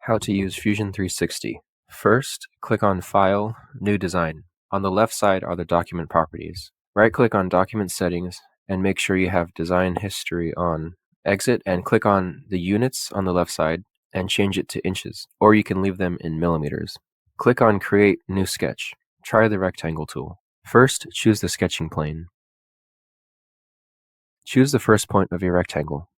How to use Fusion 360. First, click on File, New Design. On the left side are the document properties. Right-click on Document Settings and make sure you have Design History on. Exit and click on the units on the left side and change it to inches, or you can leave them in millimeters. Click on Create New Sketch. Try the Rectangle tool. First, choose the sketching plane. Choose the first point of your rectangle.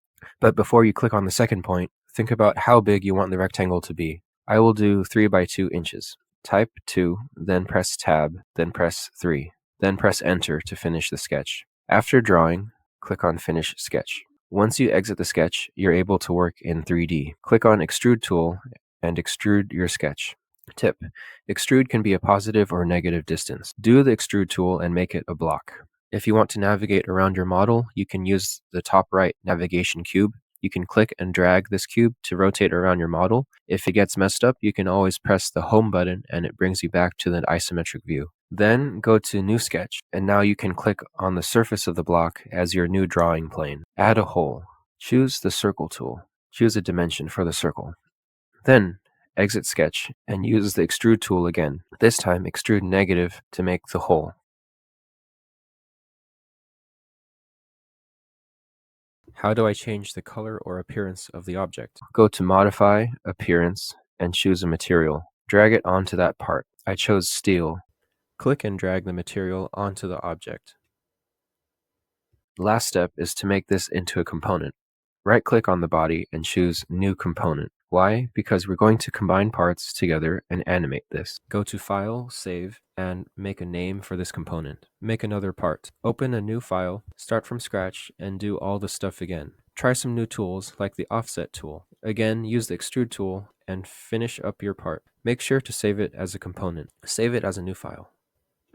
But before you click on the second point, think about how big you want the rectangle to be. I will do 3 by 2 inches. Type 2, then press Tab, then press 3. Then press Enter to finish the sketch. After drawing, click on Finish Sketch. Once you exit the sketch, you're able to work in 3D. Click on Extrude tool and extrude your sketch. Tip: extrude can be a positive or negative distance. Do the extrude tool and make it a block. If you want to navigate around your model, you can use the top right navigation cube. You can click and drag this cube to rotate around your model. If it gets messed up, you can always press the home button and it brings you back to the isometric view. Then go to New Sketch, and now you can click on the surface of the block as your new drawing plane. Add a hole. Choose the Circle tool. Choose a dimension for the circle. Then exit sketch and use the Extrude tool again. This time extrude negative to make the hole. How do I change the color or appearance of the object? Go to Modify, Appearance, and choose a material. Drag it onto that part. I chose steel. Click and drag the material onto the object. The last step is to make this into a component. Right-click on the body and choose New Component. Why? Because we're going to combine parts together and animate this. Go to File, Save, and make a name for this component. Make another part. Open a new file, start from scratch, and do all the stuff again. Try some new tools like the Offset tool. Again, use the Extrude tool and finish up your part. Make sure to save it as a component. Save it as a new file.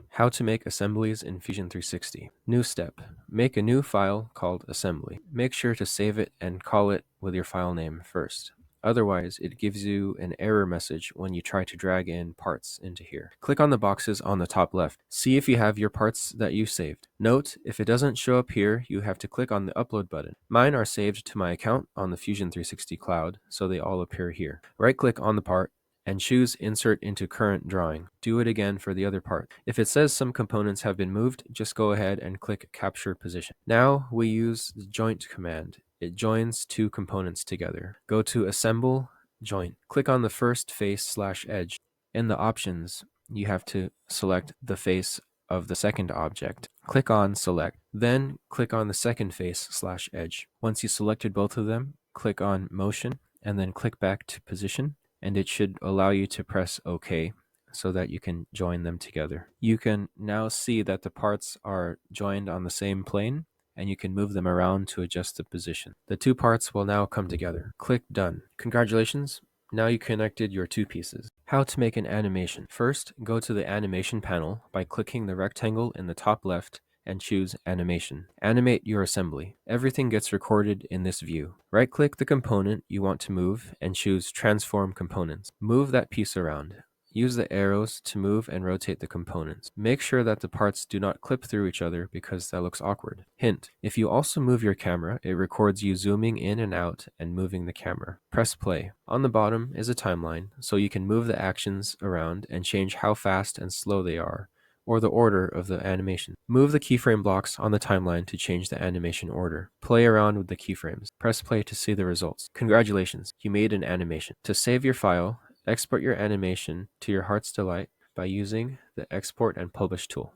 How to make assemblies in Fusion 360. New step. Make a new file called assembly. Make sure to save it and call it with your file name first. Otherwise, it gives you an error message when you try to drag in parts into here. Click on the boxes on the top left. See if you have your parts that you saved. Note, if it doesn't show up here, you have to click on the upload button. Mine are saved to my account on the Fusion 360 cloud, so they all appear here. Right-click on the part and choose Insert into Current Drawing. Do it again for the other part. If it says some components have been moved, just go ahead and click Capture Position. Now we use the Joint command. It joins two components together. Go to Assemble, Joint. Click on the first face/edge. In the options, you have to select the face of the second object. Click on Select. Then click on the second face/edge. Once you selected both of them, click on Motion and then click back to Position, and it should allow you to press OK so that you can join them together. You can now see that the parts are joined on the same plane, and you can move them around to adjust the position. The two parts will now come together. Click Done. Congratulations! Now you connected your two pieces. How to make an animation. First, go to the Animation panel by clicking the rectangle in the top left and choose Animation. Animate your assembly. Everything gets recorded in this view. Right-click the component you want to move and choose Transform Components. Move that piece around. Use the arrows to move and rotate the components. Make sure that the parts do not clip through each other because that looks awkward. Hint: if you also move your camera, it records you zooming in and out and moving the camera. Press play. On the bottom is a timeline, so you can move the actions around and change how fast and slow they are, or the order of the animation. Move the keyframe blocks on the timeline to change the animation order. Play around with the keyframes. Press play to see the results. Congratulations, you made an animation. To save your file, export your animation to your heart's delight by using the Export and Publish tool.